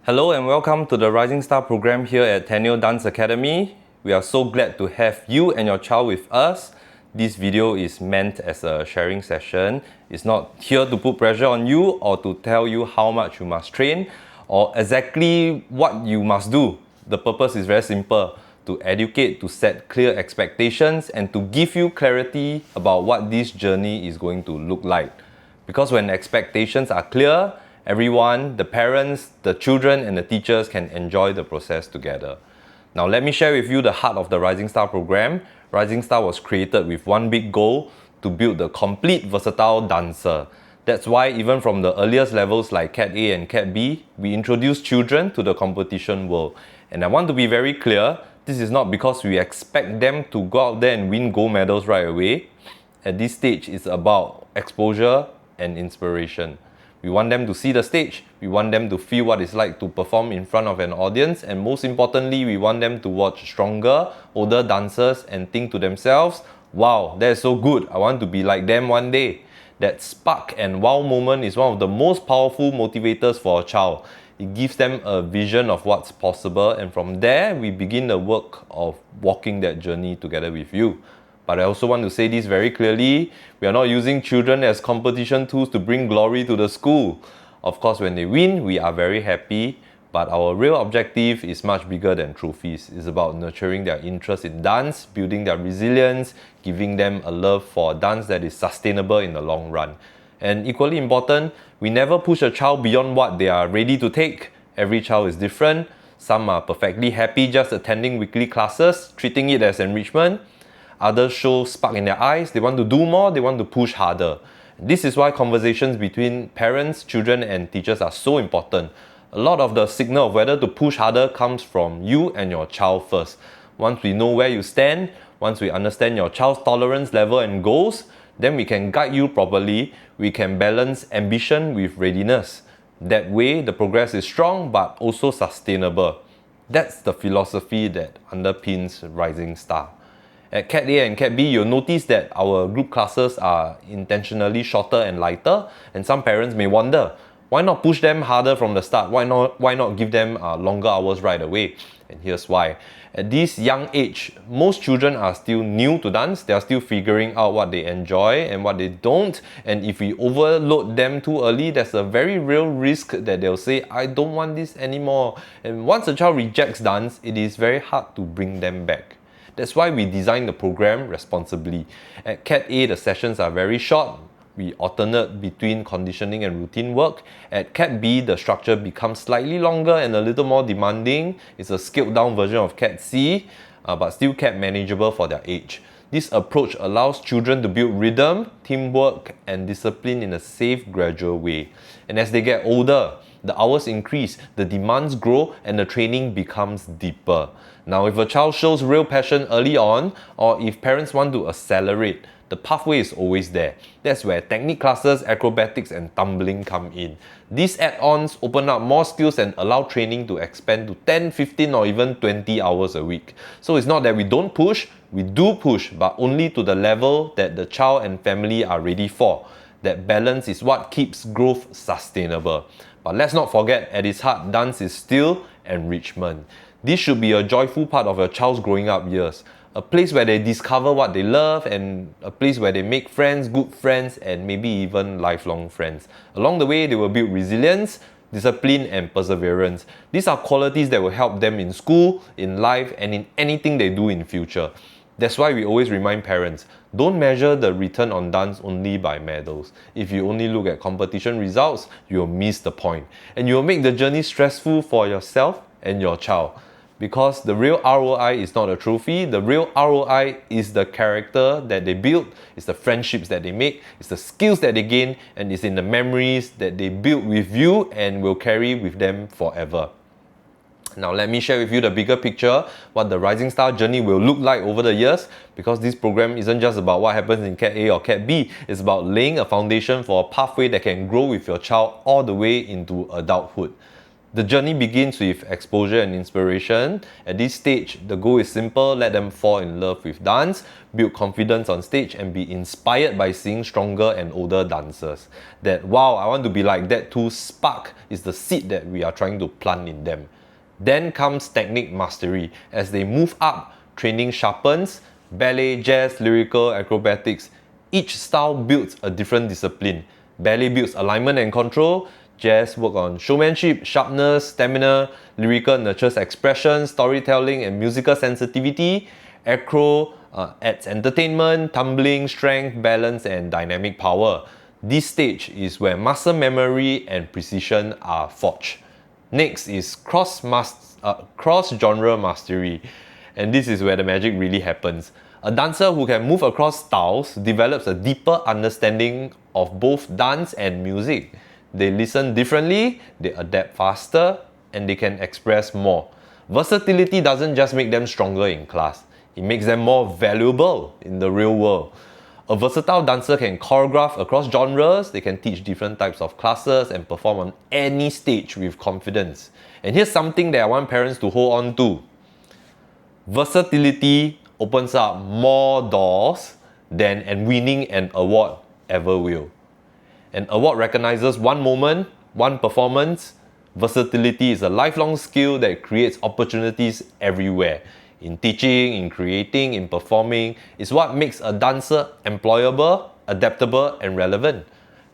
Hello and welcome to the Rising Star program here at Taneo Dance Academy. We are so glad to have you and your child with us. This video is meant as a sharing session. It's not here to put pressure on you or to tell you how much you must train or exactly what you must do. The purpose is very simple: to educate, to set clear expectations, and to give you clarity about what this journey is going to look like. Because when expectations are clear, everyone, the parents, the children, and the teachers can enjoy the process together. Now let me share with you the heart of the Rising Star program. Rising Star was created with one big goal: to build the complete versatile dancer. That's why even from the earliest levels like Cat A and Cat B, we introduce children to the competition world. And I want to be very clear, this is not because we expect them to go out there and win gold medals right away. At this stage, it's about exposure and inspiration. We want them to see the stage, we want them to feel what it's like to perform in front of an audience, and most importantly, we want them to watch stronger, older dancers and think to themselves, wow, that's so good, I want to be like them one day. That spark and wow moment is one of the most powerful motivators for a child. It gives them a vision of what's possible, and from there, we begin the work of walking that journey together with you. But I also want to say this very clearly: we are not using children as competition tools to bring glory to the school. Of course, when they win, we are very happy, but our real objective is much bigger than trophies. It's about nurturing their interest in dance, building their resilience, giving them a love for dance that is sustainable in the long run. And equally important, we never push a child beyond what they are ready to take. Every child is different. Some are perfectly happy just attending weekly classes, treating it as enrichment. Others show spark in their eyes, they want to do more, they want to push harder. This is why conversations between parents, children and teachers are so important. A lot of the signal of whether to push harder comes from you and your child first. Once we know where you stand, once we understand your child's tolerance level and goals, then we can guide you properly. We can balance ambition with readiness. That way, the progress is strong but also sustainable. That's the philosophy that underpins Rising Star. At Cat A and Cat B, you'll notice that our group classes are intentionally shorter and lighter, and some parents may wonder, why not push them harder from the start? Why not give them longer hours right away? And here's why. At this young age, most children are still new to dance. They are still figuring out what they enjoy and what they don't. And if we overload them too early, there's a very real risk that they'll say, I don't want this anymore. And once a child rejects dance, it is very hard to bring them back. That's why we designed the program responsibly. At Cat A, the sessions are very short. We alternate between conditioning and routine work. At Cat B, the structure becomes slightly longer and a little more demanding. It's a scaled down version of Cat C, but still kept manageable for their age. This approach allows children to build rhythm, teamwork, and discipline in a safe, gradual way. And as they get older, the hours increase, the demands grow, and the training becomes deeper. Now, if a child shows real passion early on, or if parents want to accelerate, the pathway is always there. That's where technique classes, acrobatics, and tumbling come in. These add-ons open up more skills and allow training to expand to 10, 15, or even 20 hours a week. So it's not that we don't push, we do push, but only to the level that the child and family are ready for. That balance is what keeps growth sustainable. But let's not forget, at its heart, dance is still enrichment. This should be a joyful part of your child's growing up years. A place where they discover what they love, and a place where they make friends, good friends, and maybe even lifelong friends. Along the way, they will build resilience, discipline, and perseverance. These are qualities that will help them in school, in life, and in anything they do in future. That's why we always remind parents, don't measure the return on dance only by medals. If you only look at competition results, you'll miss the point. And you'll make the journey stressful for yourself and your child. Because the real ROI is not a trophy, the real ROI is the character that they build, it's the friendships that they make, it's the skills that they gain, and it's in the memories that they build with you and will carry with them forever. Now let me share with you the bigger picture, what the Rising Star journey will look like over the years, because this program isn't just about what happens in Cat A or Cat B, it's about laying a foundation for a pathway that can grow with your child all the way into adulthood. The journey begins with exposure and inspiration. At this stage, the goal is simple: let them fall in love with dance, build confidence on stage, and be inspired by seeing stronger and older dancers. That wow, I want to be like that too spark is the seed that we are trying to plant in them. Then comes technique mastery. As they move up, training sharpens. Ballet, jazz, lyrical, acrobatics. Each style builds a different discipline. Ballet builds alignment and control. Jazz work on showmanship, sharpness, stamina. Lyrical nurtures expression, storytelling, and musical sensitivity. Acro adds entertainment, tumbling, strength, balance, and dynamic power. This stage is where muscle memory and precision are forged. Next is cross-genre mastery, and this is where the magic really happens. A dancer who can move across styles develops a deeper understanding of both dance and music. They listen differently, they adapt faster, and they can express more. Versatility doesn't just make them stronger in class, it makes them more valuable in the real world. A versatile dancer can choreograph across genres, they can teach different types of classes and perform on any stage with confidence. And here's something that I want parents to hold on to. Versatility opens up more doors than winning an award ever will. An award recognizes one moment, one performance. Versatility is a lifelong skill that creates opportunities everywhere. In teaching, in creating, in performing, is what makes a dancer employable, adaptable, and relevant.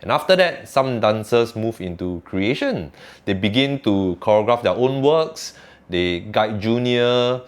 And after that, some dancers move into creation. They begin to choreograph their own works, they guide junior,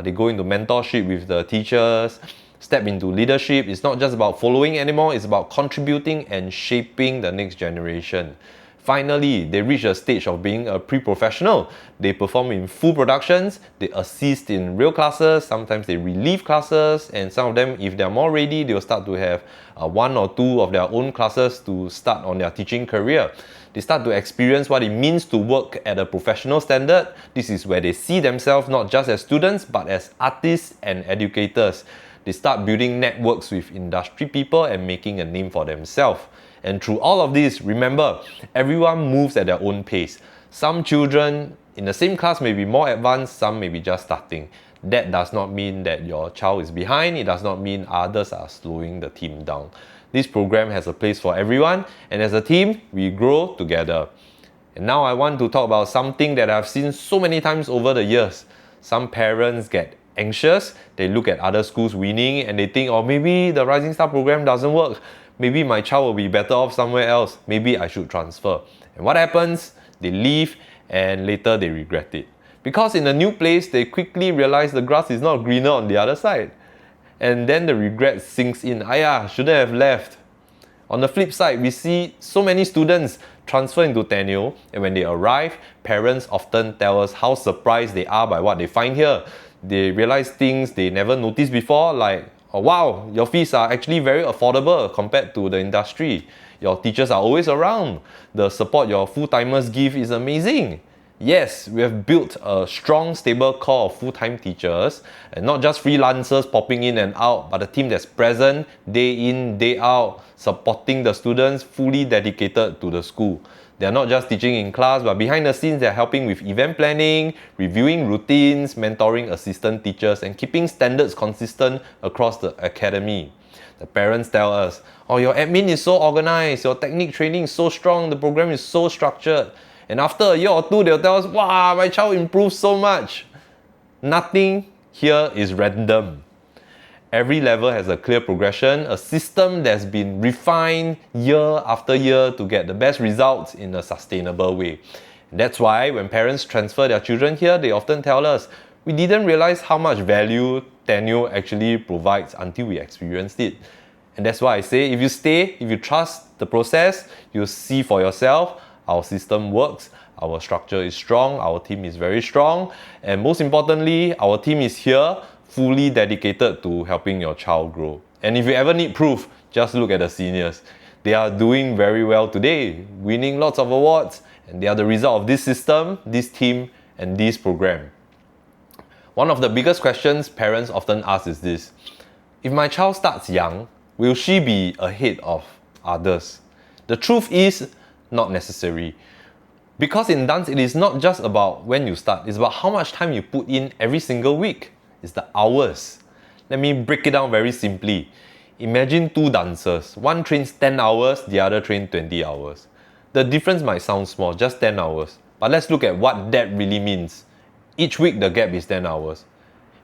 they go into mentorship with the teachers, step into leadership. It's not just about following anymore, it's about contributing and shaping the next generation. Finally, they reach a stage of being a pre-professional. They perform in full productions, they assist in real classes, sometimes they relieve classes, and some of them, if they're more ready, they'll start to have one or two of their own classes to start on their teaching career. They start to experience what it means to work at a professional standard. This is where they see themselves not just as students, but as artists and educators. They start building networks with industry people and making a name for themselves. And through all of this, remember, everyone moves at their own pace. Some children in the same class may be more advanced, some may be just starting. That does not mean that your child is behind, it does not mean others are slowing the team down. This program has a place for everyone, and as a team, we grow together. And now I want to talk about something that I've seen so many times over the years. Some parents get anxious, they look at other schools winning and they think, oh, maybe the Rising Star program doesn't work. Maybe my child will be better off somewhere else. Maybe I should transfer. And what happens? They leave and later they regret it. Because in a new place, they quickly realize the grass is not greener on the other side. And then the regret sinks in. Shouldn't have left. On the flip side, we see so many students transfer into Taneo, and when they arrive, parents often tell us how surprised they are by what they find here. They realize things they never noticed before, like, oh wow, your fees are actually very affordable compared to the industry. Your teachers are always around. The support your full-timers give is amazing. Yes, we have built a strong, stable core of full-time teachers, and not just freelancers popping in and out, but a team that's present day in, day out, supporting the students, fully dedicated to the school. They're not just teaching in class, but behind the scenes, they're helping with event planning, reviewing routines, mentoring assistant teachers, and keeping standards consistent across the academy. The parents tell us, oh, your admin is so organized, your technique training is so strong, the program is so structured. And after a year or two, they'll tell us, wow, my child improved so much. Nothing here is random. Every level has a clear progression, a system that's been refined year after year to get the best results in a sustainable way. And that's why when parents transfer their children here, they often tell us, we didn't realize how much value Taneo actually provides until we experienced it. And that's why I say, if you stay, if you trust the process, you'll see for yourself, our system works, our structure is strong, our team is very strong, and most importantly, our team is here fully dedicated to helping your child grow. And if you ever need proof, just look at the seniors. They are doing very well today, winning lots of awards, and they are the result of this system, this team, and this program. One of the biggest questions parents often ask is this: if my child starts young, will she be ahead of others? The truth is, not necessary. Because in dance, it is not just about when you start, it's about how much time you put in every single week. It's the hours. Let me break it down very simply. Imagine two dancers. One trains 10 hours, the other trains 20 hours. The difference might sound small, just 10 hours. But let's look at what that really means. Each week, the gap is 10 hours.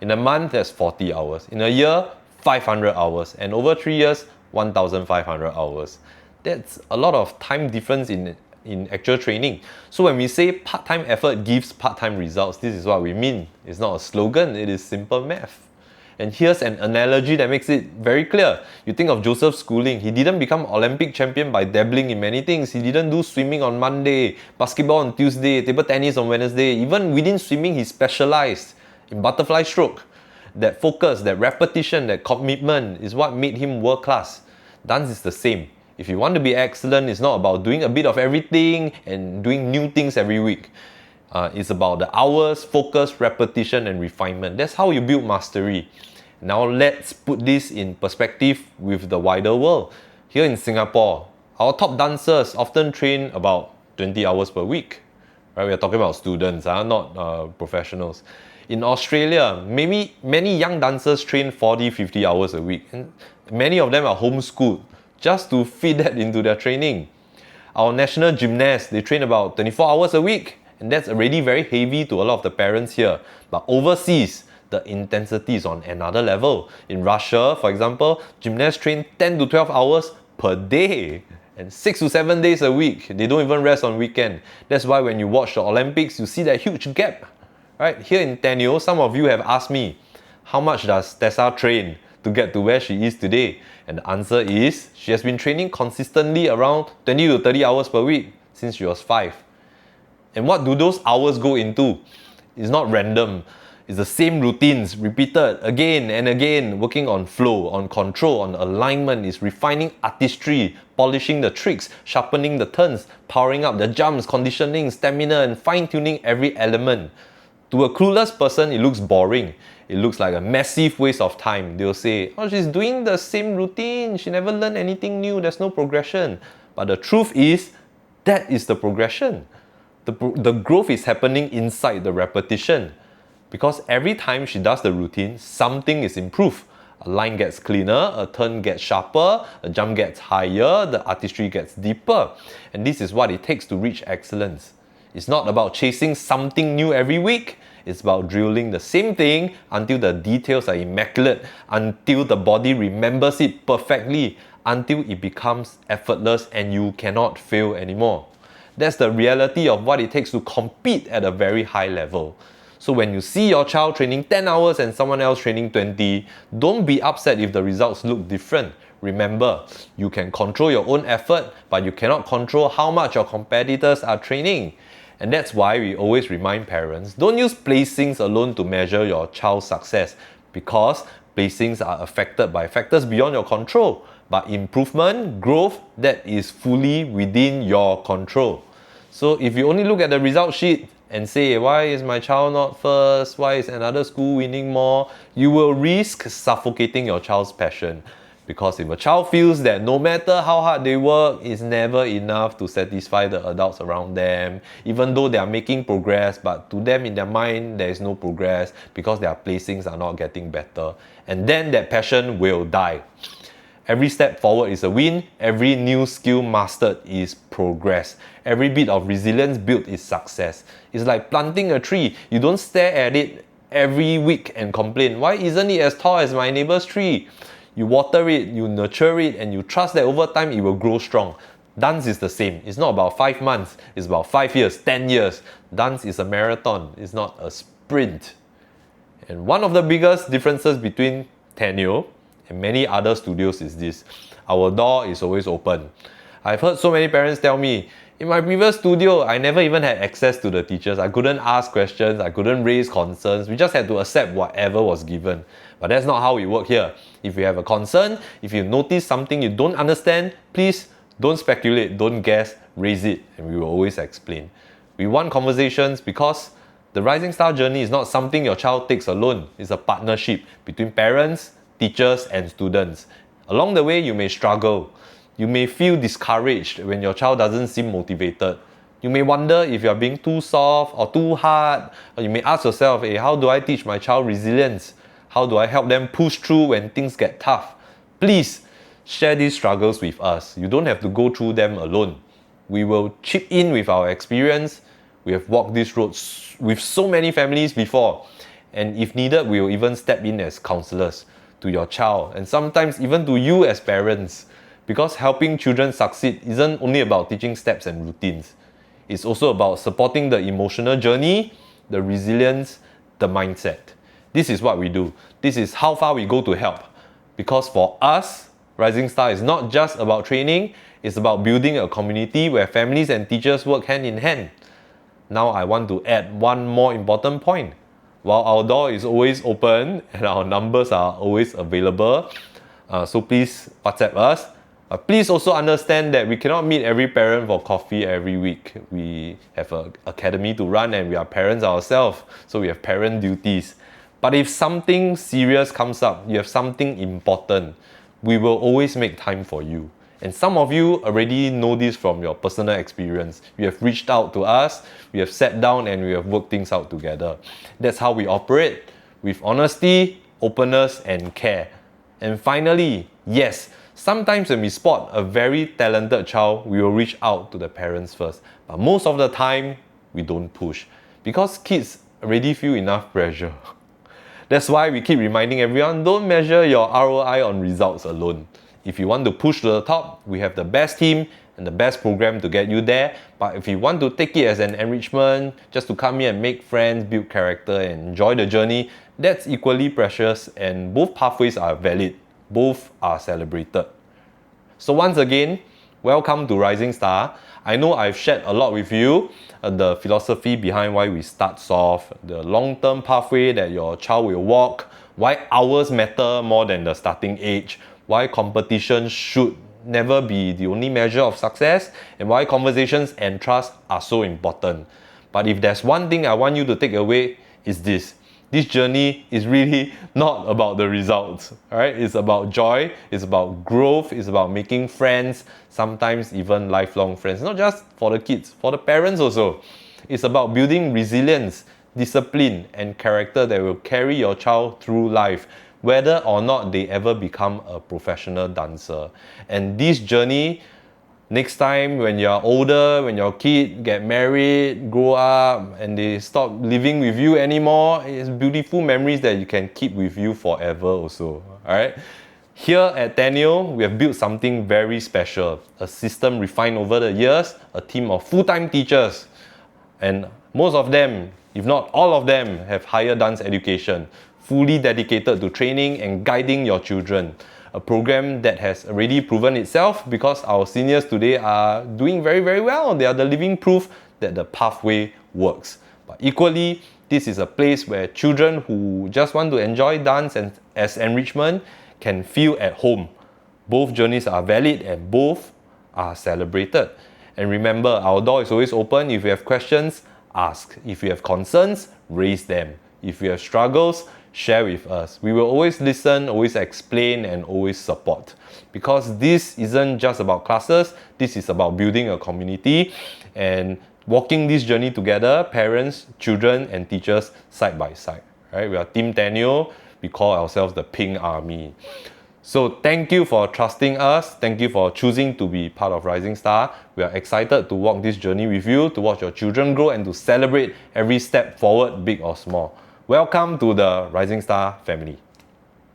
In a month, that's 40 hours. In a year, 500 hours. And over 3 years, 1,500 hours. That's a lot of time difference in actual training. So when we say part-time effort gives part-time results, this is what we mean. It's not a slogan, it is simple math. And here's an analogy that makes it very clear. You think of Joseph's schooling. He didn't become Olympic champion by dabbling in many things. He didn't do swimming on Monday, basketball on Tuesday, table tennis on Wednesday. Even within swimming, he specialized in butterfly stroke. That focus, that repetition, that commitment is what made him world class. Dance is the same. If you want to be excellent, it's not about doing a bit of everything and doing new things every week. It's about the hours, focus, repetition, and refinement. That's how you build mastery. Now let's put this in perspective with the wider world. Here in Singapore, our top dancers often train about 20 hours per week. Right? We're talking about students, not professionals. In Australia, many young dancers train 40, 50 hours a week. And many of them are homeschooled just to feed that into their training. Our national gymnasts, they train about 24 hours a week. And that's already very heavy to a lot of the parents here. But overseas, the intensity is on another level. In Russia, for example, gymnasts train 10 to 12 hours per day and 6 to 7 days a week. They don't even rest on weekend. That's why when you watch the Olympics, you see that huge gap. Right? Here in Taneo, some of you have asked me, how much does Tessa train to get to where she is today? And the answer is, she has been training consistently around 20 to 30 hours per week since she was 5. And what do those hours go into? It's not random. It's the same routines repeated again and again, working on flow, on control, on alignment. It's refining artistry, polishing the tricks, sharpening the turns, powering up the jumps, conditioning, stamina, and fine-tuning every element. To a clueless person, it looks boring. It looks like a massive waste of time. They'll say, oh, she's doing the same routine. She never learned anything new. There's no progression. But the truth is, that is the progression. The growth is happening inside the repetition. Because every time she does the routine, something is improved. A line gets cleaner, a turn gets sharper, a jump gets higher, the artistry gets deeper. And this is what it takes to reach excellence. It's not about chasing something new every week. It's about drilling the same thing until the details are immaculate, until the body remembers it perfectly, until it becomes effortless and you cannot fail anymore. That's the reality of what it takes to compete at a very high level. So when you see your child training 10 hours and someone else training 20, don't be upset if the results look different. Remember, you can control your own effort, but you cannot control how much your competitors are training. And that's why we always remind parents, don't use placings alone to measure your child's success, because placings are affected by factors beyond your control. But improvement, growth, that is fully within your control. So if you only look at the result sheet and say, why is my child not first? Why is another school winning more? You will risk suffocating your child's passion. Because if a child feels that no matter how hard they work, it's never enough to satisfy the adults around them, even though they are making progress, but to them in their mind, there is no progress because their placings are not getting better. And then that passion will die. Every step forward is a win. Every new skill mastered is progress. Every bit of resilience built is success. It's like planting a tree. You don't stare at it every week and complain, why isn't it as tall as my neighbor's tree? You water it, you nurture it, and you trust that over time it will grow strong. Dance is the same. It's not about 5 months. It's about 5 years, 10 years. Dance is a marathon. It's not a sprint. And one of the biggest differences between Taneo and many other studios is this: our door is always open. I've heard so many parents tell me, in my previous studio, I never even had access to the teachers. I couldn't ask questions, I couldn't raise concerns. We just had to accept whatever was given. But that's not how we work here. If you have a concern, if you notice something you don't understand, please don't speculate, don't guess, raise it, and we will always explain. We want conversations because the Rising Star journey is not something your child takes alone. It's a partnership between parents, teachers, and students. Along the way, you may struggle. You may feel discouraged when your child doesn't seem motivated. You may wonder if you are being too soft or too hard, or you may ask yourself, hey, how do I teach my child resilience? How do I help them push through when things get tough? Please share these struggles with us. You don't have to go through them alone. We will chip in with our experience. We have walked these roads with so many families before. And if needed, we will even step in as counselors to your child and sometimes even to you as parents. Because helping children succeed isn't only about teaching steps and routines. It's also about supporting the emotional journey, the resilience, the mindset. This is what we do. This is how far we go to help. Because for us, Rising Star is not just about training, it's about building a community where families and teachers work hand in hand. Now I want to add one more important point. While our door is always open and our numbers are always available, so please WhatsApp us. Please also understand that we cannot meet every parent for coffee every week. We have an academy to run and we are parents ourselves, so we have parent duties. But if something serious comes up, you have something important, we will always make time for you. And some of you already know this from your personal experience. You have reached out to us, we have sat down and we have worked things out together. That's how we operate, with honesty, openness and care. And finally, yes, sometimes when we spot a very talented child, we will reach out to the parents first. But most of the time, we don't push. Because kids already feel enough pressure. That's why we keep reminding everyone, don't measure your ROI on results alone. If you want to push to the top, we have the best team and the best program to get you there. But if you want to take it as an enrichment, just to come here and make friends, build character and enjoy the journey, that's equally precious and both pathways are valid. Both are celebrated. So once again, welcome to Rising Star. I know I've shared a lot with you, the philosophy behind why we start soft, the long-term pathway that your child will walk, why hours matter more than the starting age, why competition should never be the only measure of success, and why conversations and trust are so important. But if there's one thing I want you to take away, is this. This journey is really not about the results, alright? It's about joy, it's about growth, it's about making friends, sometimes even lifelong friends. Not just for the kids, for the parents also. It's about building resilience, discipline, and character that will carry your child through life, whether or not they ever become a professional dancer. And this journey, next time when you're older, when your kid get married, grow up, and they stop living with you anymore, it's beautiful memories that you can keep with you forever also. Alright? Here at Taneo, we have built something very special. A system refined over the years, a team of full-time teachers. And most of them, if not all of them, have higher dance education, fully dedicated to training and guiding your children. A program that has already proven itself because our seniors today are doing very, very well. They are the living proof that the pathway works. But equally, this is a place where children who just want to enjoy dance and as enrichment can feel at home. Both journeys are valid and both are celebrated. And remember, our door is always open. If you have questions, ask. If you have concerns, raise them. If you have struggles, share with us. We will always listen, always explain, and always support. Because this isn't just about classes, this is about building a community and walking this journey together, parents, children, and teachers side by side. Right? We are Team Taneo. We call ourselves the Pink Army. So thank you for trusting us. Thank you for choosing to be part of Rising Star. We are excited to walk this journey with you, to watch your children grow, and to celebrate every step forward, big or small. Welcome to the Rising Star family.